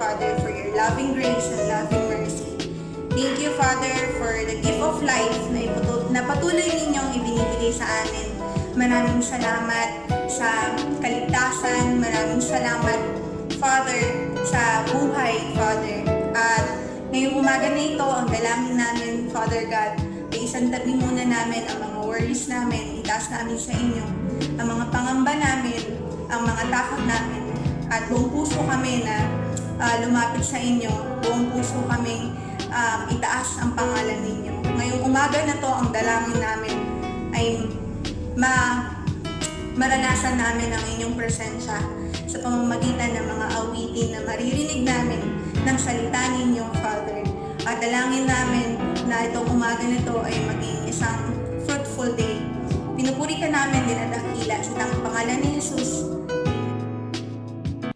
Father, for your loving grace and loving mercy. Thank you, Father, for the gift of life na patuloy ninyong ibinibigay sa amin. Maraming salamat sa kaligtasan. Maraming salamat, Father, sa buhay, Father. At ngayong umaga na ito, ang dalangin namin, Father God, ay isang tabi muna namin ang mga worries namin, itaas namin sa inyo, ang mga pangamba namin, ang mga takot namin, at buong puso kami na lumapit sa inyo, buong puso kami itaas ang pangalan ninyo. Ngayong umaga na to, ang dalangin namin ay maranasan namin ang inyong presensya sa pamamagitan ng mga awitin na maririnig namin ng salita ninyo, Father. At dalangin namin na itong umaga na to ay maging isang fruitful day. Pinupuri ka namin, dinadakila sa pangalan ni Jesus.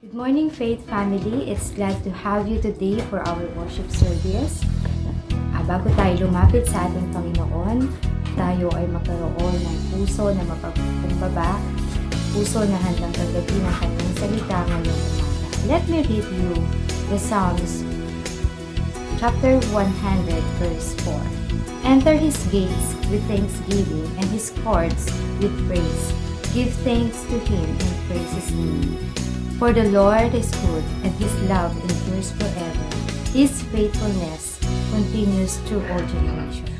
Good morning, Faith family. It's glad to have you today for our worship service. Bago tayo lumapit sa ating Panginoon, tayo ay magkaroon ng puso na mapagkumbaba, puso na handang tanggapin ang kanyang salita ngayong umaga. Let me read you the Psalms, chapter 100, verse 4. Enter his gates with thanksgiving and his courts with praise. Give thanks to him and praise his name. For the Lord is good, and his love endures forever. His faithfulness continues through all generations.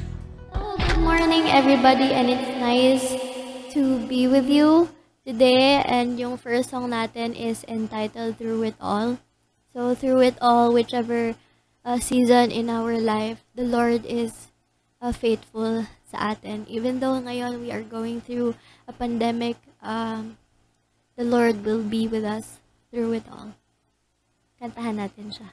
Good morning, everybody, and it's nice to be with you today. And yung first song natin is entitled Through It All. So through it all, whichever season in our life, the Lord is faithful sa atin. Even though ngayon we are going through a pandemic, the Lord will be with us through it all. Kantahan natin siya.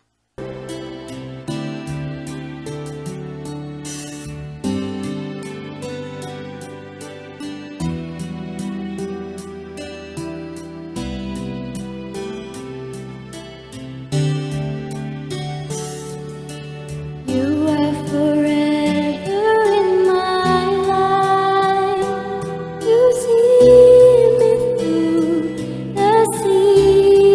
You are forever in my life. You see me through the season.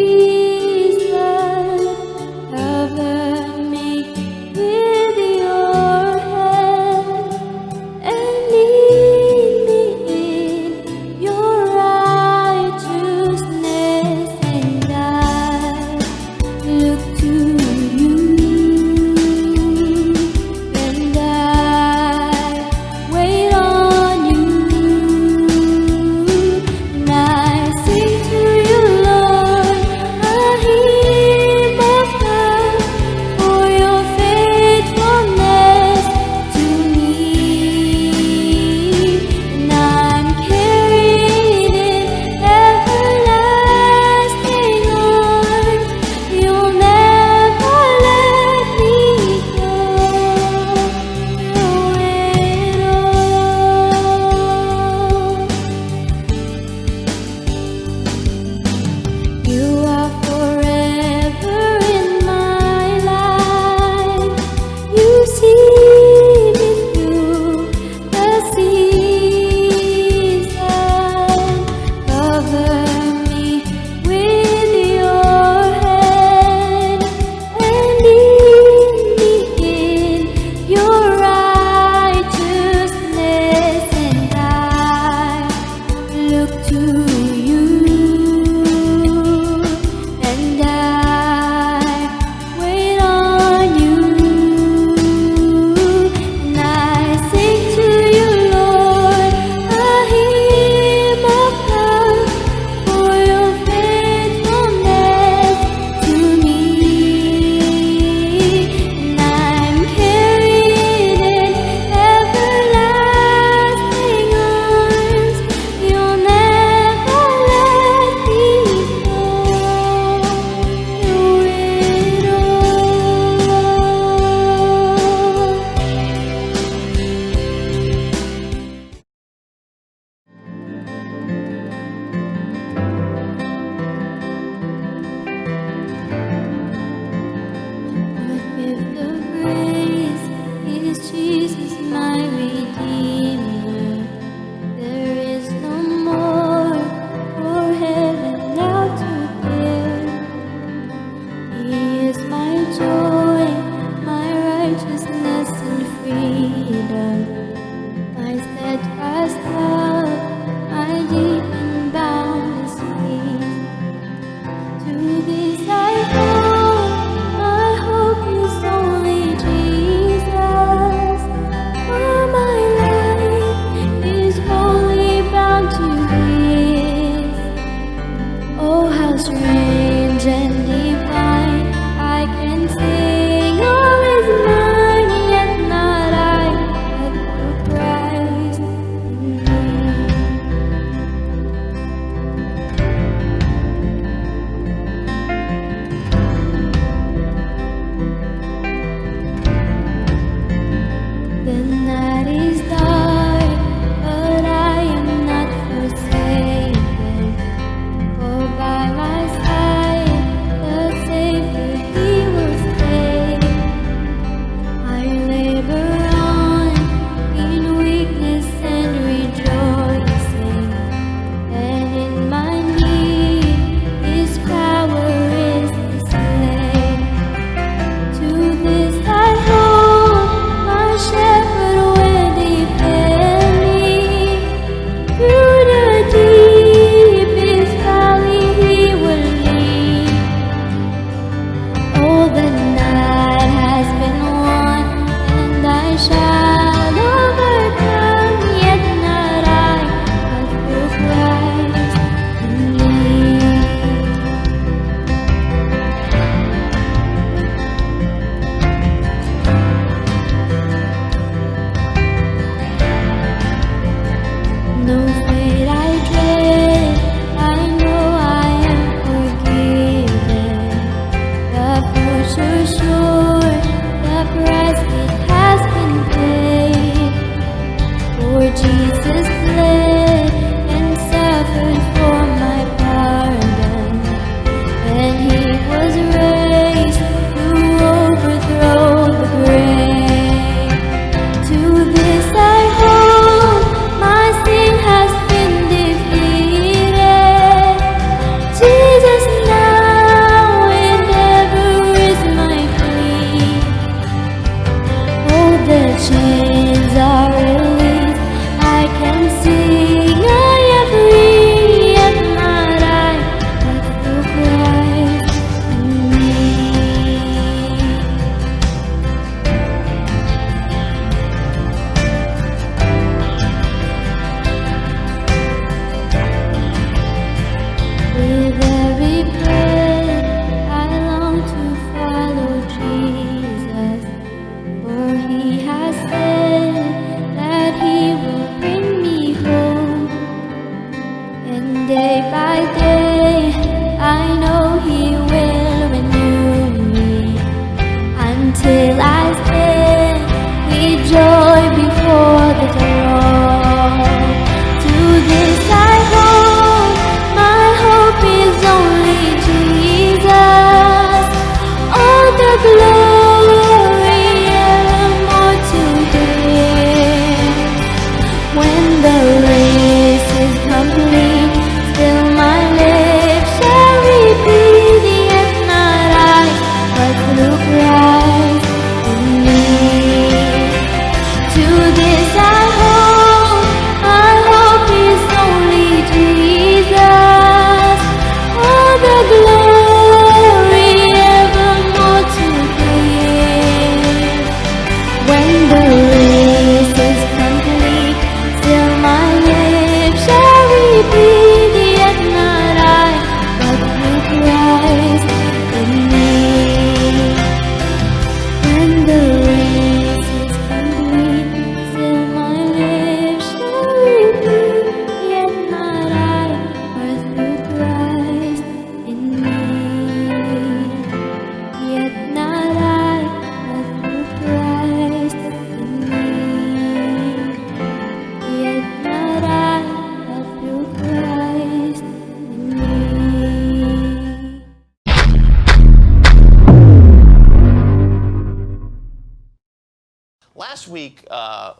last week, I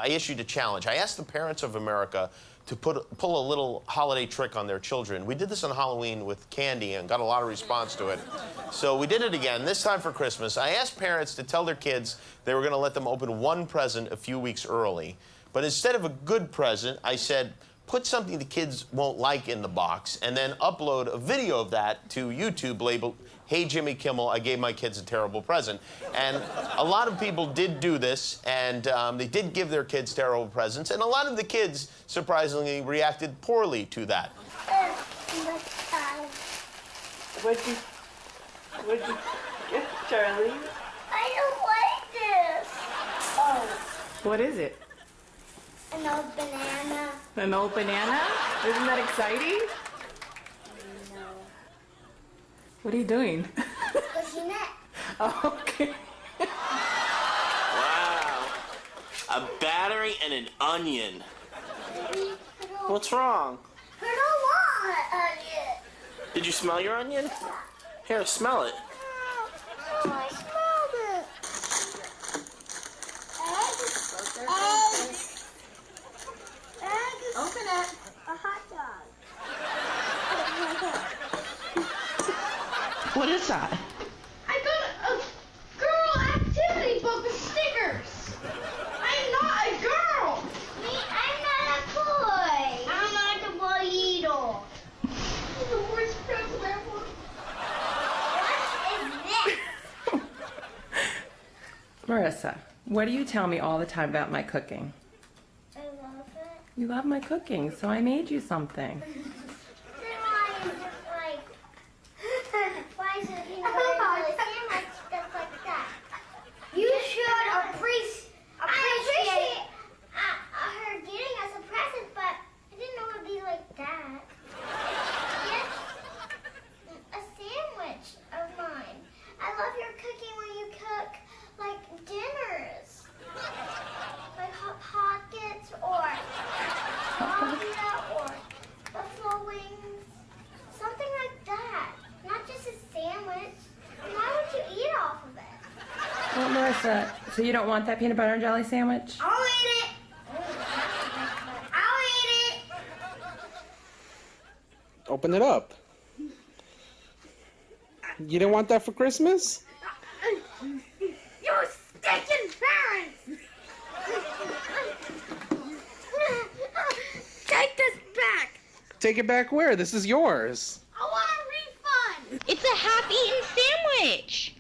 issued a challenge. I asked the parents of America to pull a little holiday trick on their children. We did this on Halloween with candy and got a lot of response to it. So we did it again, this time for Christmas. I asked parents to tell their kids they were going to let them open one present a few weeks early. But instead of a good present, I said, put something the kids won't like in the box and then upload a video of that to YouTube labeled, "Hey Jimmy Kimmel, I gave my kids a terrible present." And a lot of people did do this, and they did give their kids terrible presents, and a lot of the kids, surprisingly, reacted poorly to that. What'd you get, Charlie? I don't like this. Oh, What is it? an old banana. An old banana? Isn't that exciting? No. What are you doing? Looking at. Oh, okay. Wow. A battery and an onion. What's wrong? I don't want an onion. Did you smell your onion? Here, smell it. Oh, I smelled it. Eggs. Open it. A hot dog. What is that? I got a girl activity book with stickers. I'm not a girl. I'm not a boy. I'm not a boy either. The worst present ever. What is this? Marissa, what do you tell me all the time about my cooking? I love it. You love my cooking, so I made you something. Then why is it like, why is it peanut butter and jelly sandwich, stuff like that? You should appreciate her getting us a present, but I didn't know it would be like that. Yes, a sandwich of mine. I love your cooking when you cook like dinners, like hot pockets or pasta or buffalo wings, something like that. Not just a sandwich. Why would you eat off of it? Well, Marissa, so you don't want that peanut butter and jelly sandwich? I'll eat it. I'll eat it. Open it up. You didn't want that for Christmas? You stinking parents! Take this back. Take it back where? This is yours. I want a refund. It's a half-eaten sandwich.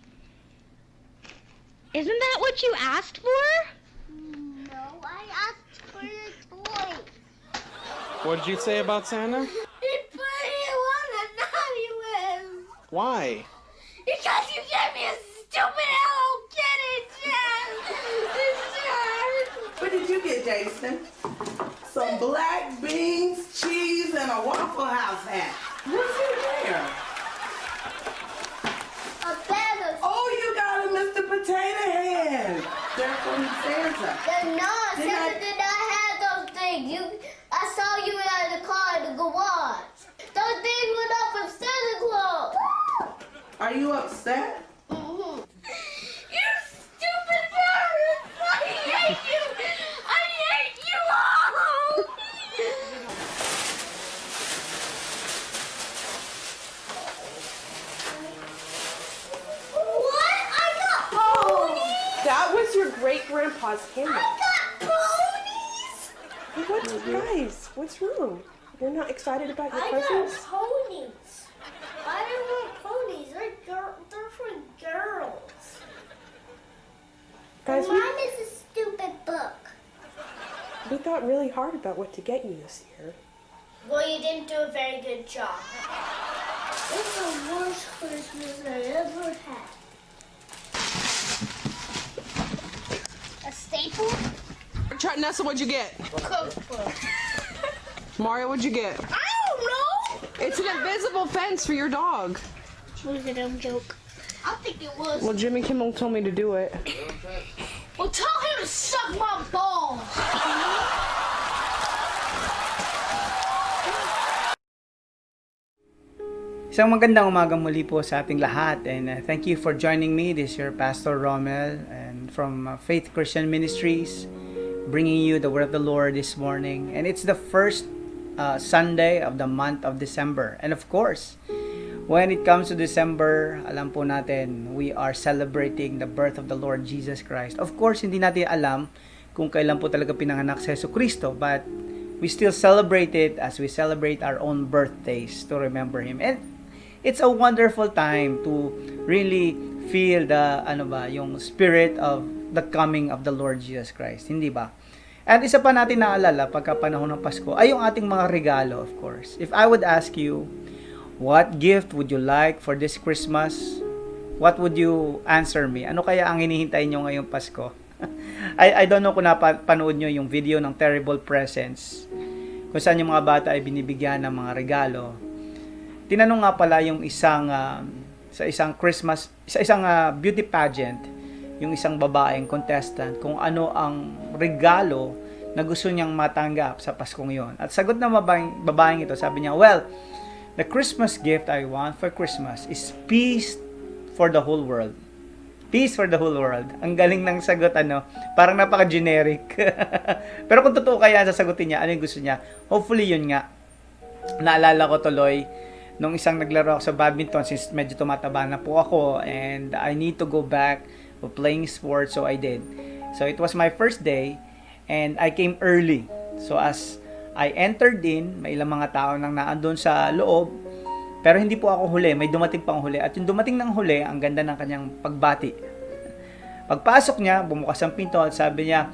Isn't that what you asked for? No, I asked for a toy. What did you say about Santa? He put you on a naughty list. Why? Because you gave me a stupid Hello Kitty, Jen. What did you get, Jason? Some black beans, cheese, and a Waffle House hat. What's in there? A bag of... Oh, you got a Mr. Potato Head. They're from Santa. No, Did Santa I- did not have those things. I saw you in the car in the garage. Those things were not from Santa Claus. Are you upset? You stupid parents! I hate you! I hate you all! What? I got ponies? That was your great-grandpa's camera. I got ponies? What? Guys, what's wrong? You're not excited about your I got presents? ponies. I don't want ponies. They're for girls. Guys, Mine is a stupid book. we thought really hard about what to get you this year. Well, you didn't do a very good job. It's the worst Christmas I ever had. A staple? Nessa, what'd you get? Cookbook. Mario, what'd you get? I don't know. It's an invisible fence for your dog. Was it a joke? I think it was. Well, Jimmy Kimmel told me to do it. Well, tell him to suck my balls. Isang magandang umaga muli po sa ating lahat, and thank you for joining me. This is your Pastor Rommel, and from Faith Christian Ministries, bringing you the word of the Lord this morning. And it's the first Sunday of the month of December. And of course, when it comes to December, alam po natin, we are celebrating the birth of the Lord Jesus Christ. Of course, hindi natin alam kung kailan po talaga pinanganak si Jesu Cristo, but we still celebrate it as we celebrate our own birthdays to remember Him. And it's a wonderful time to really feel the yung spirit of the coming of the Lord Jesus Christ, hindi ba? At isa pa natin naalala pagka panahon ng Pasko ay yung ating mga regalo, of course. If I would ask you, what gift would you like for this Christmas? What would you answer me? Ano kaya ang hinihintay nyo ngayong Pasko? I don't know kung napanood nyo yung video ng Terrible Presents, kung saan yung mga bata ay binibigyan ng mga regalo. Tinanong nga pala yung sa isang beauty pageant, yung isang babaeng contestant kung ano ang regalo na gusto niyang matanggap sa Paskong yon. At sagot ng babaeng ito, sabi niya, well, the Christmas gift I want for Christmas is peace for the whole world. Peace for the whole world. Ang galing ng sagot, parang napaka-generic. Pero kung totoo kaya sasagutin niya, ano yung gusto niya? Hopefully yun nga. Naalala ko tuloy, nung isang naglaro ako sa badminton, since medyo tumataba na po ako and I need to go back to playing sports, so I did. So it was my first day and I came early. So as I entered in, may ilang mga tao nang naandun sa loob, pero hindi po ako huli, may dumating pang huli. At yung dumating ng huli, ang ganda ng kanyang pagbati. Pagpasok niya, bumukas ang pinto at sabi niya,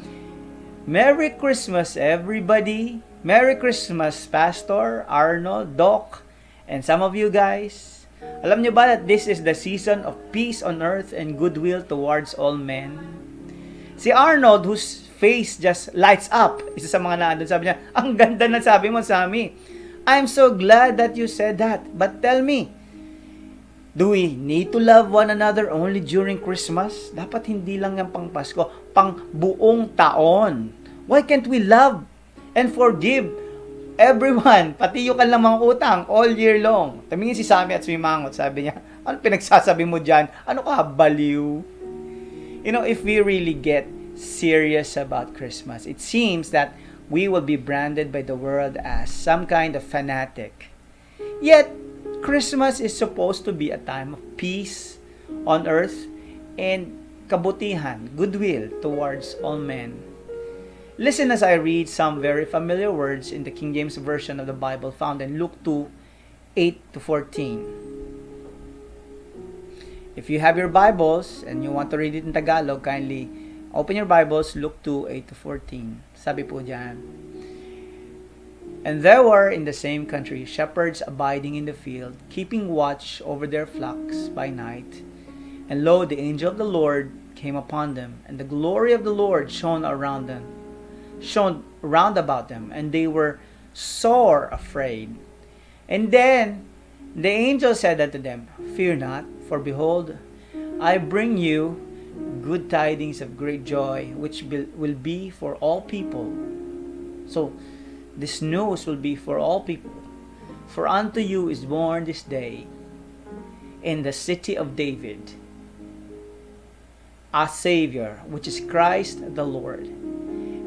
Merry Christmas everybody! Merry Christmas Pastor, Arnold, Doc, and some of you guys. Alam niyo ba that this is the season of peace on earth and goodwill towards all men? Si Arnold, whose face just lights up, isa sa mga naandun, sabi niya, ang ganda na sabi mo, Sammy. I'm so glad that you said that. But tell me, do we need to love one another only during Christmas? Dapat hindi lang yan pang Pasko, pang buong taon. Why can't we love and forgive everyone, pati yung kanilang mga utang, all year long? Tumingin si Sammy at sumimangot, sabi niya, ano pinagsasabi mo dyan? Ano ka, baliw? You know, if we really get serious about Christmas, it seems that we will be branded by the world as some kind of fanatic. Yet, Christmas is supposed to be a time of peace on earth and kabutihan, goodwill towards all men. Listen as I read some very familiar words in the King James Version of the Bible found in Luke 2, 8-14. If you have your Bibles and you want to read it in Tagalog, kindly open your Bibles, Luke 2, 8-14. Sabi po diyan, And there were in the same country shepherds abiding in the field, keeping watch over their flocks by night. And lo, the angel of the Lord came upon them, and the glory of the Lord shone round about them, and they were sore afraid. And then the angel said unto them, Fear not, for behold, I bring you good tidings of great joy, which will be for all people. So, this news will be for all people. For unto you is born this day in the city of David a Savior, which is Christ the Lord.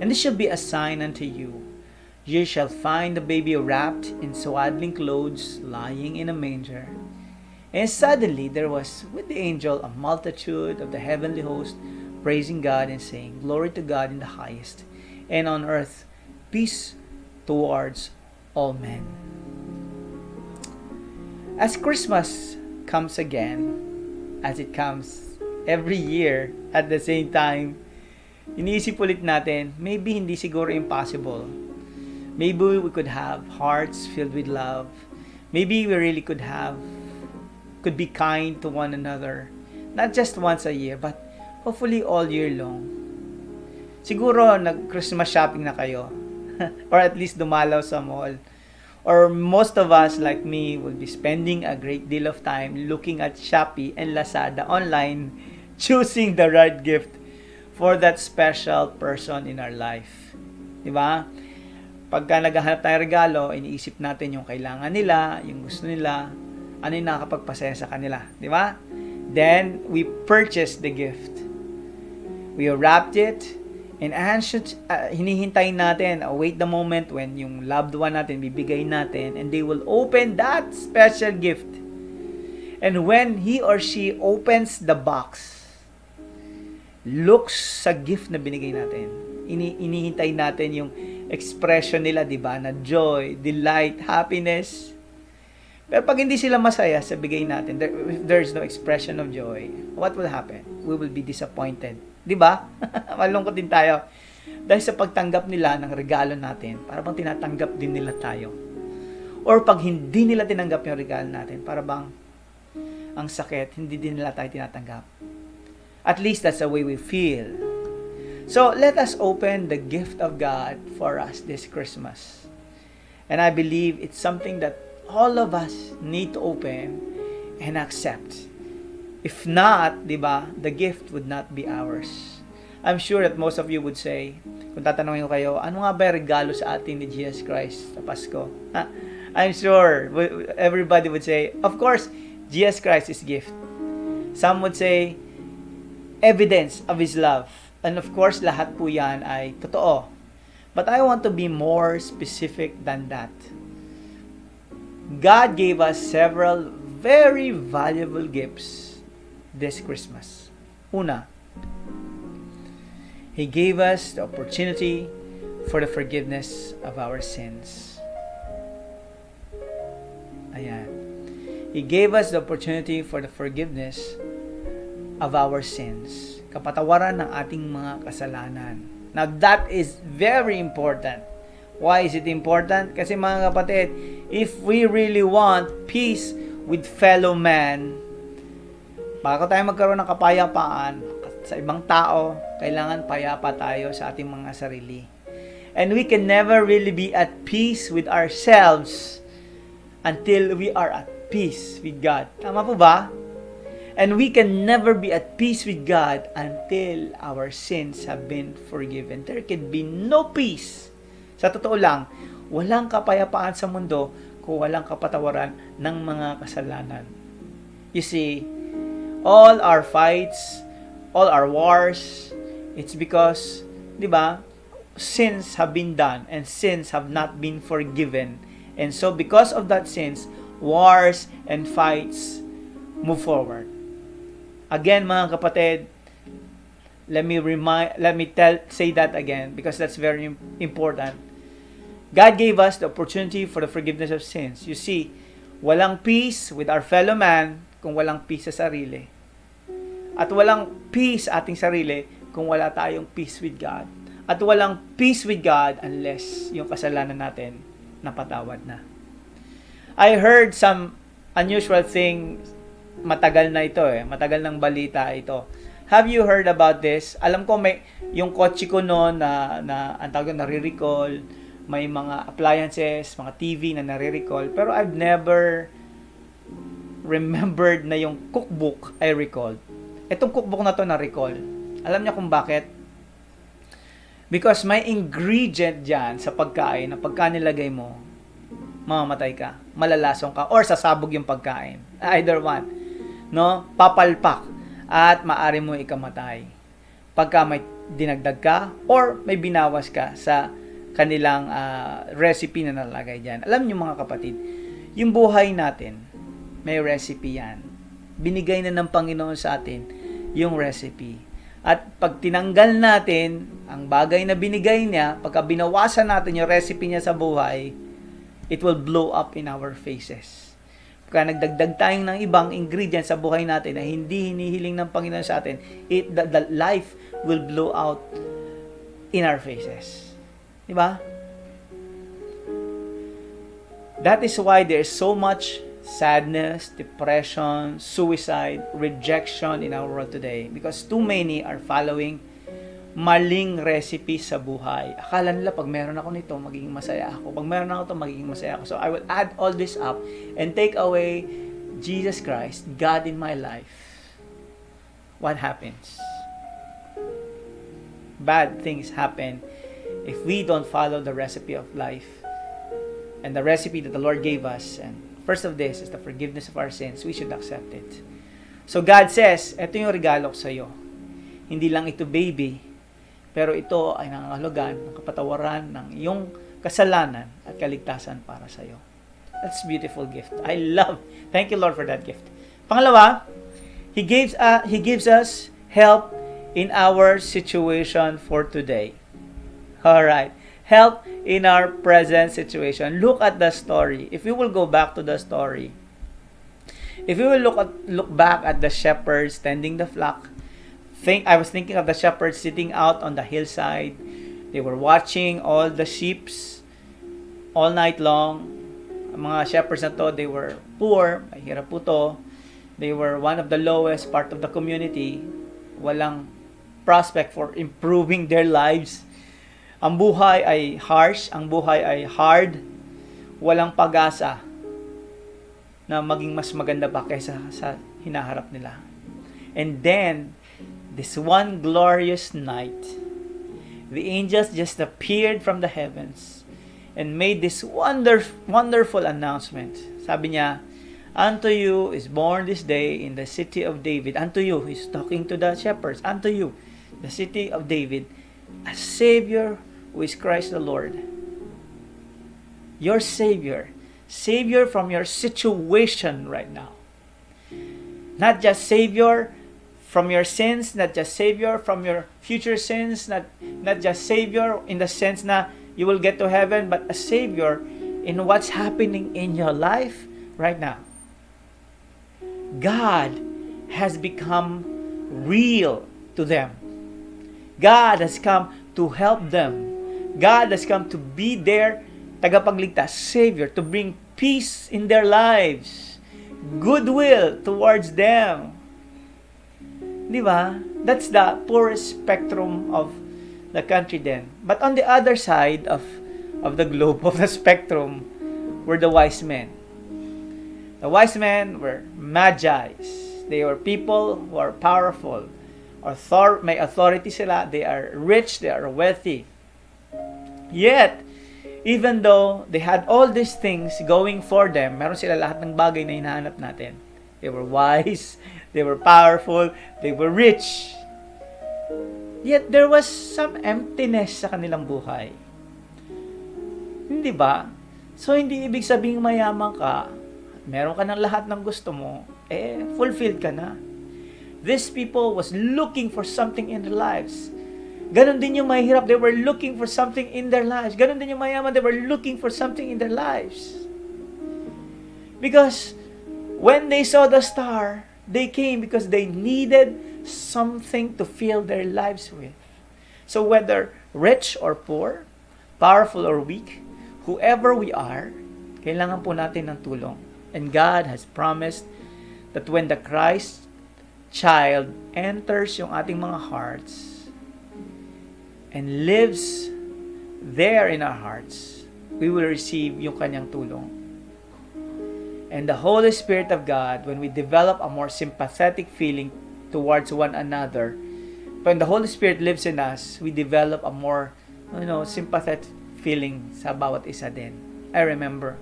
And this shall be a sign unto you. Ye shall find the baby wrapped in swaddling clothes, lying in a manger. And suddenly there was with the angel a multitude of the heavenly host, praising God and saying, Glory to God in the highest, and on earth peace towards all men. As Christmas comes again, as it comes every year at the same time, iniisip ulit natin, maybe hindi siguro impossible. Maybe we could have hearts filled with love. Maybe we really could be kind to one another. Not just once a year, but hopefully all year long. Siguro nag-Christmas shopping na kayo. Or at least dumalaw sa mall. Or most of us, like me, will be spending a great deal of time looking at Shopee and Lazada online, choosing the right gift for that special person in our life. Diba? Pagka naghahanap tayo regalo, iniisip natin yung kailangan nila, yung gusto nila, ano yung nakakapagpasaya sa kanila. Diba? Then, we purchase the gift. We wrapped it, and hinihintay natin, await the moment when yung loved one natin, bibigay natin, and they will open that special gift. And when he or she opens the box, looks sa gift na binigay natin, inihintay natin yung expression nila, di ba? Na joy, delight, happiness. Pero pag hindi sila masaya sa bigay natin, if there's no expression of joy, what will happen? We will be disappointed. Di ba? Malungkot din tayo. Dahil sa pagtanggap nila ng regalo natin, para bang tinatanggap din nila tayo. Or pag hindi nila tinanggap yung regalo natin, para bang ang sakit, hindi din nila tayo tinatanggap. At least that's the way we feel. So, let us open the gift of God for us this Christmas. And I believe it's something that all of us need to open and accept. If not, di ba, the gift would not be ours. I'm sure that most of you would say, kung tatanungin ko kayo, ano nga ba yung regalo sa atin ni Jesus Christ sa Pasko? I'm sure everybody would say, of course, Jesus Christ is gift. Some would say, evidence of His love. And of course, lahat po yan ay totoo. But I want to be more specific than that. God gave us several very valuable gifts this Christmas. Una, He gave us the opportunity for the forgiveness of our sins. Ayan. He gave us the opportunity for the forgiveness of our sins. Kapatawaran ng ating mga kasalanan. Now, that is very important. Why is it important? Kasi mga kapatid, if we really want peace with fellow man, bago tayo magkaroon ng kapayapaan sa ibang tao, kailangan payapa tayo sa ating mga sarili. And we can never really be at peace with ourselves until we are at peace with God. Tama po ba? And we can never be at peace with God until our sins have been forgiven. There can be no peace. Sa totoo lang, walang kapayapaan sa mundo kung walang kapatawaran ng mga kasalanan. You see, all our fights, all our wars, it's because, di ba, sins have been done and sins have not been forgiven. And so because of that sins, wars and fights move forward. Again, mga kapatid, let me say that again because that's very important. God gave us the opportunity for the forgiveness of sins. You see, walang peace with our fellow man kung walang peace sa sarili. At walang peace sa ating sarili kung wala tayong peace with God. At walang peace with God unless yung kasalanan natin napatawad na. I heard some unusual thing, matagal na ito matagal ng balita ito. Have you heard about this? Alam ko may yung kotse ko noon na ang tawag nare-recall, may mga appliances, mga TV na nare-recall, pero I've never remembered na yung cookbook ay recalled. Itong cookbook na to na-recall. Alam niyo kung bakit? Because may ingredient dyan sa pagkain na pagka nilagay mo, mamamatay ka, malalasong ka, or sasabog yung pagkain. Either one. No? Papalpak at maaari mo ikamatay. Pagka may dinagdag ka or may binawas ka sa kanilang recipe na nalagay dyan. Alam niyo mga kapatid, yung buhay natin, may recipe yan. Binigay na ng Panginoon sa atin yung recipe. At pag tinanggal natin ang bagay na binigay niya, pagka binawasan natin yung recipe niya sa buhay, it will blow up in our faces. Pagka nagdagdag tayong ng ibang ingredient sa buhay natin na hindi hinihiling ng Panginoon sa atin, the life will blow out in our faces. Diba? That is why there is so much sadness, depression, suicide, rejection in our world today. Because too many are following maling recipe sa buhay. Akala nila pag meron ako nito, magiging masaya ako. Pag meron ako ito, magiging masaya ako. So I will add all this up and take away Jesus Christ, God in my life. What happens? Bad things happen if we don't follow the recipe of life and the recipe that the Lord gave us. And first of this is the forgiveness of our sins. We should accept it. So God says, ito yung regalo ko sa iyo. hindi lang ito baby, pero ito ay nangangahulugan ng kapatawaran ng iyong kasalanan at kaligtasan para sa iyo. That's a beautiful gift. Thank you Lord for that gift. Pangalawa, He gives us help in our situation for today. All right. Help in our present situation. Look at the story. If we will go back to the story, if we will look back at the shepherds tending the flock, I was thinking of the shepherds sitting out on the hillside. They were watching all the sheep all night long. Ang mga shepherds na to, they were poor, mahirap po to. They were one of the lowest part of the community. Walang prospect for improving their lives. Ang buhay ay harsh, ang buhay ay hard. Walang pag-asa na maging mas maganda pa kaysa sa hinaharap nila. And then, this one glorious night, the angels just appeared from the heavens and made this wonderful announcement. Sabi niya, unto you is born this day in the city of David. Unto you, he's talking to the shepherds. Unto you, the city of David, a Savior who is Christ the Lord. Your Savior. Savior from your situation right now. Not just Savior from your sins, not just Savior from your future sins, not just Savior in the sense na you will get to heaven, but a Savior in what's happening in your life right now. God has become real to them. God has come to help them. God has come to be their tagapagligtas, Savior, to bring peace in their lives, goodwill towards them. Di ba? That's the poorest spectrum of the country then. But on the other side of the globe, of the spectrum, were the wise men. The wise men were magi. They were people who are powerful. May authority sila. They are rich. They are wealthy. Yet, even though they had all these things going for them, meron sila lahat ng bagay na hinahanap natin. They were wise, they were powerful, they were rich. Yet, there was some emptiness sa kanilang buhay. Hindi ba? So, hindi ibig sabing mayaman ka, meron ka ng lahat ng gusto mo, fulfilled ka na. These people was looking for something in their lives. Ganon din yung mahirap, they were looking for something in their lives. Ganon din yung mayaman, they were looking for something in their lives. Because when they saw the star, they came because they needed something to fill their lives with. So whether rich or poor, powerful or weak, whoever we are, kailangan po natin ng tulong. And God has promised that when the Christ child enters yung ating mga hearts, and lives there in our hearts, we will receive yung kanyang tulong. And the Holy Spirit of God, when we develop a more sympathetic feeling towards one another, when the Holy Spirit lives in us, we develop a more, sympathetic feeling sa bawat isa din. I remember,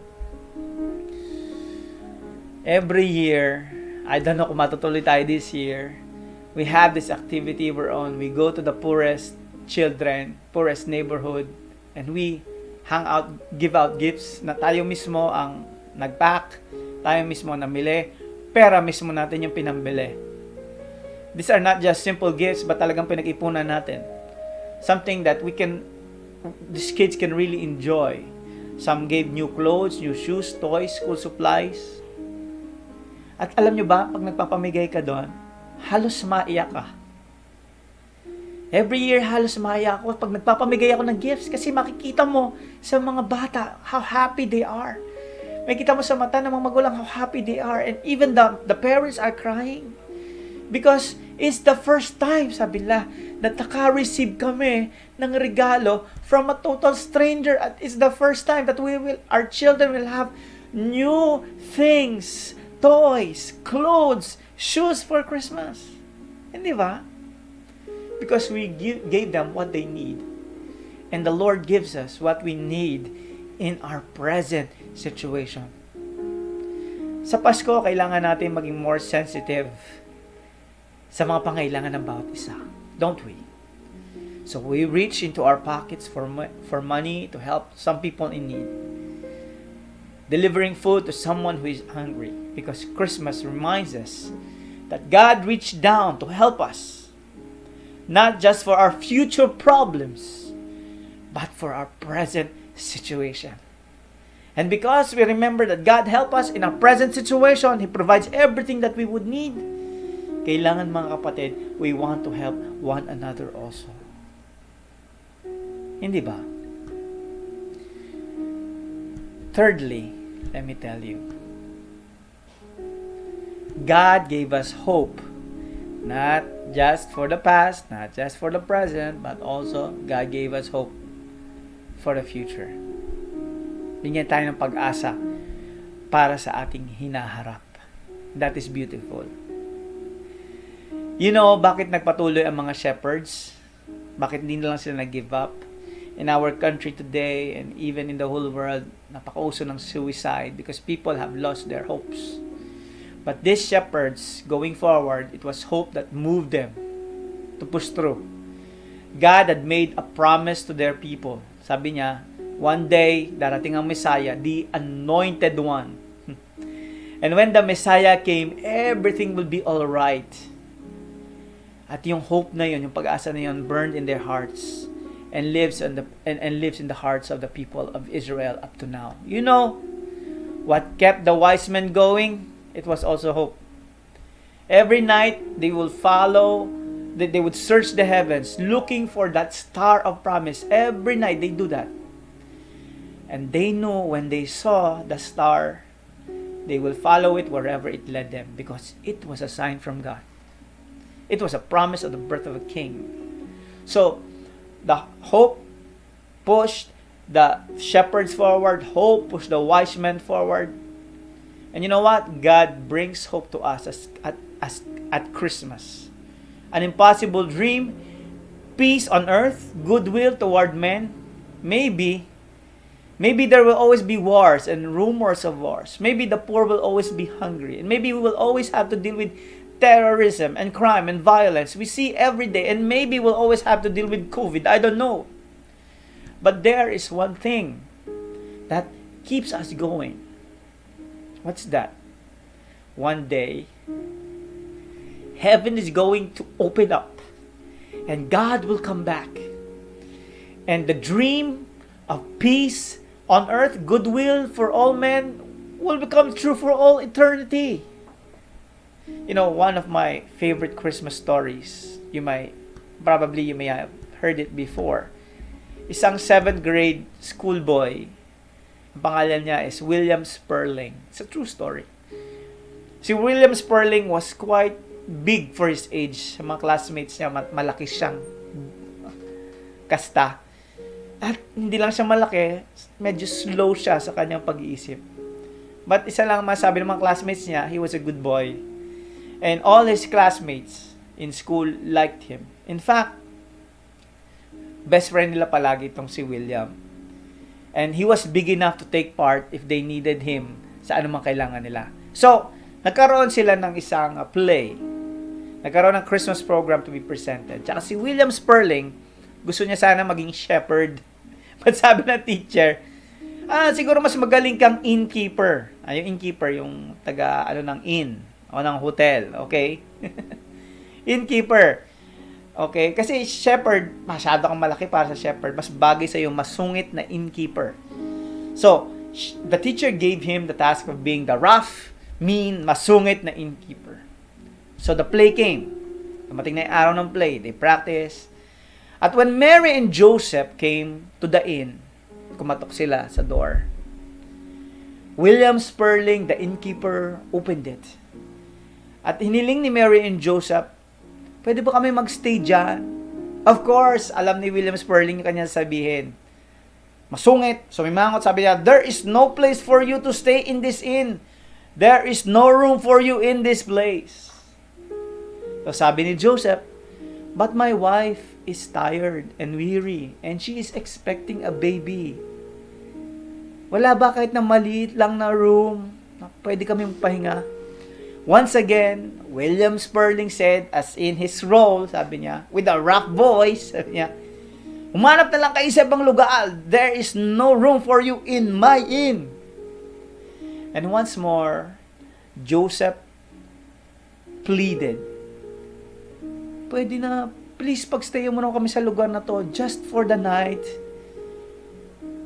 every year, I don't know kung matutuloy tayo this year, we have this activity we're on. We go to the poorest children, poorest neighborhood, and we hang out, give out gifts na tayo mismo ang nag-pack, tayo mismo namili, pera mismo natin yung pinambili. These are not just simple gifts, but talagang pinag-ipunan natin. Something that these kids can really enjoy. Some gave new clothes, new shoes, toys, school supplies. At alam nyo ba, pag nagpapamigay ka doon, halos maiyak ka. Every year, halos maya ako pag nagpapamigay ako ng gifts kasi makikita mo sa mga bata how happy they are. Makikita mo sa mata ng mga magulang how happy they are. And even the parents are crying. Because it's the first time, sabi nila, na naka-receive kami ng regalo from a total stranger. At it's the first time that our children will have new things, toys, clothes, shoes for Christmas. Hindi ba? Because we gave them what they need. And the Lord gives us what we need in our present situation. Sa Pasko, kailangan natin maging more sensitive sa mga pangailangan ng bawat isa. don't we? So we reach into our pockets for money to help some people in need. Delivering food to someone who is hungry. Because Christmas reminds us that God reached down to help us. Not just for our future problems, but for our present situation. And because we remember that God helped us in our present situation, He provides everything that we would need. Kailangan, mga kapatid, we want to help one another also. Hindi ba? Thirdly, let me tell you, God gave us hope. Not just for the past, not just for the present, but also God gave us hope for the future. Bigyan tayo ng pag-asa para sa ating hinaharap. That is beautiful. You know, bakit nagpatuloy ang mga shepherds? Bakit hindi na lang sila nag-give up? In our country today, and even in the whole world, napakauso ng suicide because people have lost their hopes. But these shepherds, going forward, it was hope that moved them to push through. God had made a promise to their people. Sabi niya, one day, darating ang Messiah, the anointed one. And when the Messiah came, everything will be all right. At yung hope na yun, yung pag-asa na yun, burned in their hearts and lives in the hearts of the people of Israel up to now. You know, what kept the wise men going? It was also hope. Every night, they will follow, they would search the heavens, looking for that star of promise. Every night, they do that. And they knew when they saw the star, they will follow it wherever it led them because it was a sign from God. It was a promise of the birth of a king. So, the hope pushed the shepherds forward. Hope pushed the wise men forward. And you know what? God brings hope to us at Christmas. An impossible dream, peace on earth, goodwill toward men. Maybe there will always be wars and rumors of wars. Maybe the poor will always be hungry. And maybe we will always have to deal with terrorism and crime and violence. We see every day. And maybe we'll always have to deal with COVID. I don't know. But there is one thing that keeps us going. What's that? One day, heaven is going to open up. And God will come back. And the dream of peace on earth, goodwill for all men, will become true for all eternity. You know, one of my favorite Christmas stories, you may have heard it before. Isang 7th grade schoolboy, ang pangalan niya is William Sperling. It's a true story. Si William Sperling was quite big for his age. Sa mga classmates niya, malaki siyang kasta. At hindi lang siya malaki, medyo slow siya sa kanyang pag-iisip. But isa lang masabi ng mga classmates niya, he was a good boy. And all his classmates in school liked him. In fact, best friend nila palagi itong si William. And he was big enough to take part if they needed him sa anumang kailangan nila. So, nagkaroon sila ng isang play. Nagkaroon ng Christmas program to be presented. Tsaka si William Sperling, gusto niya sana maging shepherd. But sabi ng teacher, siguro mas magaling kang innkeeper. Yung innkeeper, yung taga, ng inn o ng hotel. Okay? Innkeeper. Okay? Kasi shepherd, masyado kang malaki para sa shepherd. Mas bagay sa yung masungit na innkeeper. So, the teacher gave him the task of being the rough, mean, masungit na innkeeper. So, the play came. Dumating na yung araw ng play. They practiced. At when Mary and Joseph came to the inn, kumatok sila sa door. William Sperling, the innkeeper, opened it. At hiniling ni Mary and Joseph, pwede ba kami magstay dyan? Of course, alam ni William Sperling yung kanya sabihin. Masungit, sumimangot, sabi niya, there is no place for you to stay in this inn. There is no room for you in this place. So sabi ni Joseph, but my wife is tired and weary and she is expecting a baby. Wala ba kahit na maliit lang na room na pwede kami magpahinga? Once again, William Sperling said, as in his role, sabi niya, with a rough voice, sabi niya, "Umanap na lang kayo sa ibang lugar. There is no room for you in my inn." And once more, Joseph pleaded, "Pwede na, please pagstayan mo na kami sa lugar na to, just for the night."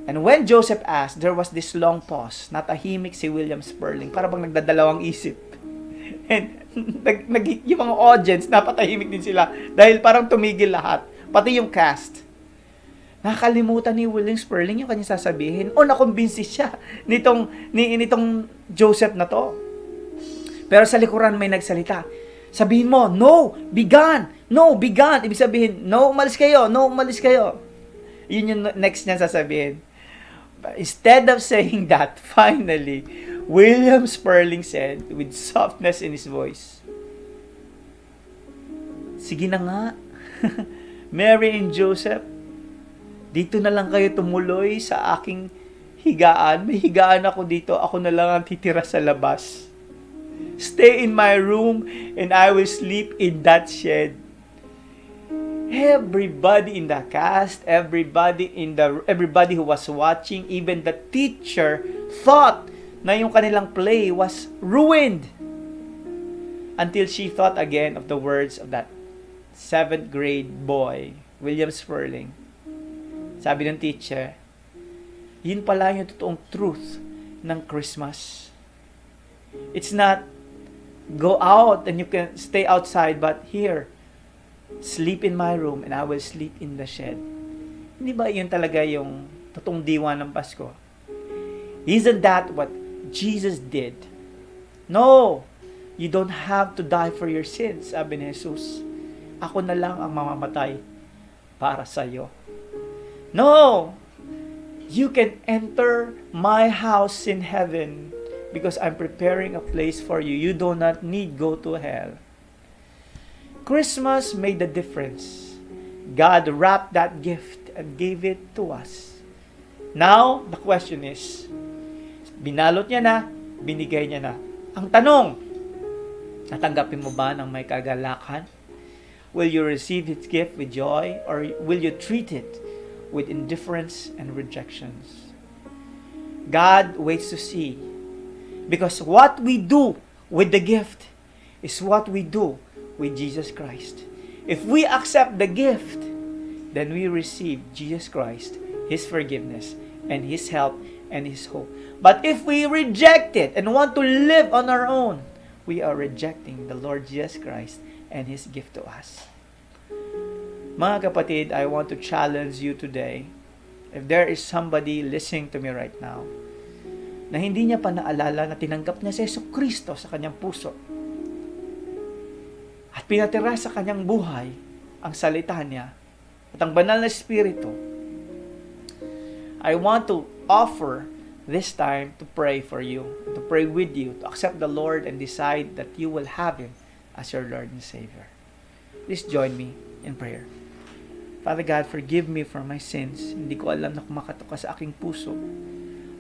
And when Joseph asked, there was this long pause. Natahimik si William Sperling, para bang nagdadalawang isip. And yung mga audience, napatahimik din sila dahil parang tumigil lahat. Pati yung cast. Nakalimutan ni William Sperling yung kanyang sasabihin. O nakumbinsi siya nitong Joseph na to. Pero sa likuran may nagsalita. Sabihin mo, "No, be gone. No, be gone." Ibig sabihin, "No, umalis kayo. No, umalis kayo." Yun yung next niya sasabihin. But instead of saying that, finally, William Sperling said with softness in his voice, "Sige na nga, Mary and Joseph, dito na lang kayo tumuloy sa aking higaan. May higaan ako dito, ako na lang ang titira sa labas. Stay in my room and I will sleep in that shed." Everybody in the cast, everybody who was watching, even the teacher thought na yung kanilang play was ruined. Until she thought again of the words of that 7th grade boy, William Sperling. Sabi ng teacher, yun pala yung totoong truth ng Christmas. It's not go out and you can stay outside, but here, sleep in my room and I will sleep in the shed. Hindi ba yun talaga yung totoong diwa ng Pasko? Isn't that what Jesus did? No, you don't have to die for your sins, sabi ni Jesus. Ako na lang ang mamamatay para sa iyo. No, you can enter my house in heaven because I'm preparing a place for you. You do not need go to hell. Christmas made the difference. God wrapped that gift and gave it to us. Now, the question is, binalot niya na, binigay niya na. Ang tanong, natanggapin mo ba ng may kagalakan? Will you receive His gift with joy or will you treat it with indifference and rejections? God waits to see. Because what we do with the gift is what we do with Jesus Christ. If we accept the gift, then we receive Jesus Christ, His forgiveness, and His help, and His hope. But if we reject it and want to live on our own, we are rejecting the Lord Jesus Christ and His gift to us. Mga kapatid, I want to challenge you today. If there is somebody listening to me right now, na hindi niya pa naalala na tinanggap niya si Jesucristo sa kanyang puso, at pinatira sa kanyang buhay ang salita niya at ang banal na Espiritu, I want to offer this time to pray for you, to pray with you, to accept the Lord and decide that you will have Him as your Lord and Savior. Please join me in prayer. Father God, forgive me for my sins. Hindi ko alam na kumakatok ka sa aking puso.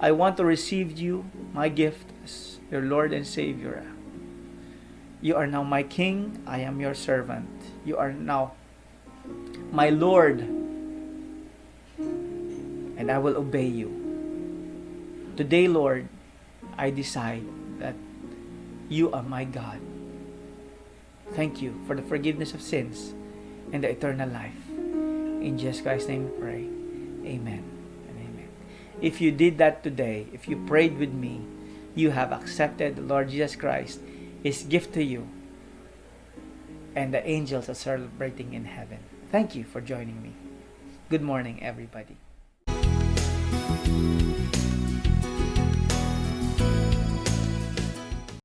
I want to receive you, my gift, as your Lord and Savior. You are now my King. I am your servant. You are now my Lord. And I will obey you. Today, Lord, I decide that you are my God. Thank you for the forgiveness of sins and the eternal life. In Jesus Christ's name we pray. Amen and amen. If you did that today, if you prayed with me, you have accepted the Lord Jesus Christ, His gift to you, and the angels are celebrating in heaven. Thank you for joining me. Good morning, everybody.